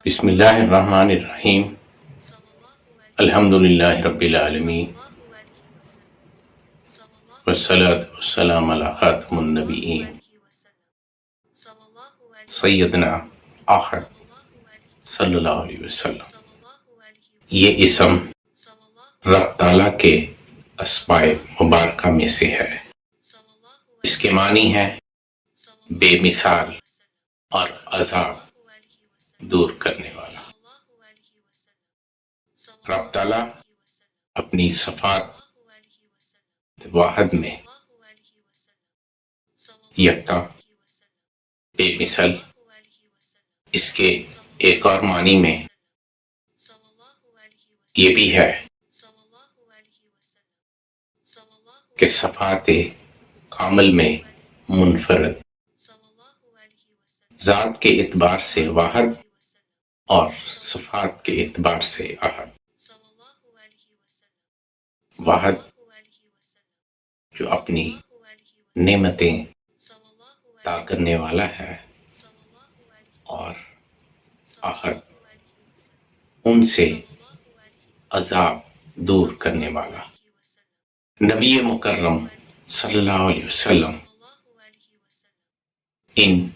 بسم اللہ الرحمن الرحیم الحمدللہ رب العالمین والصلاة والسلام علی خاتم النبیین سیدنا آخر صلی اللہ علیہ وسلم۔ یہ اسم رب تعالیٰ کے اسماء مبارکہ میں سے ہے۔ اس کے معنی ہے بے مثال اور عذاب دور کرنے والا۔ رب تعالیٰ اپنی صفات واحد میں یکتا بے مثل، اس کے ایک اور معنی میں یہ بھی ہے کہ صفات کامل میں منفرد، ذات کے اعتبار سے واحد اور صفات کے اعتبار سے احد۔ واحد جو اپنی نعمتیں عطا کرنے والا ہے، اور احد ان سے عذاب دور کرنے والا۔ نبی مکرم صلی اللہ علیہ وسلم ان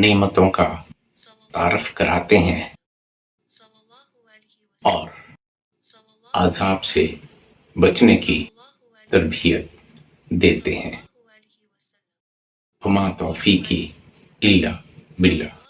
نعمتوں کا تعارف کراتے ہیں اور عذاب سے بچنے کی تربیت دیتے ہیں۔ وما توفیقی الا باللہ۔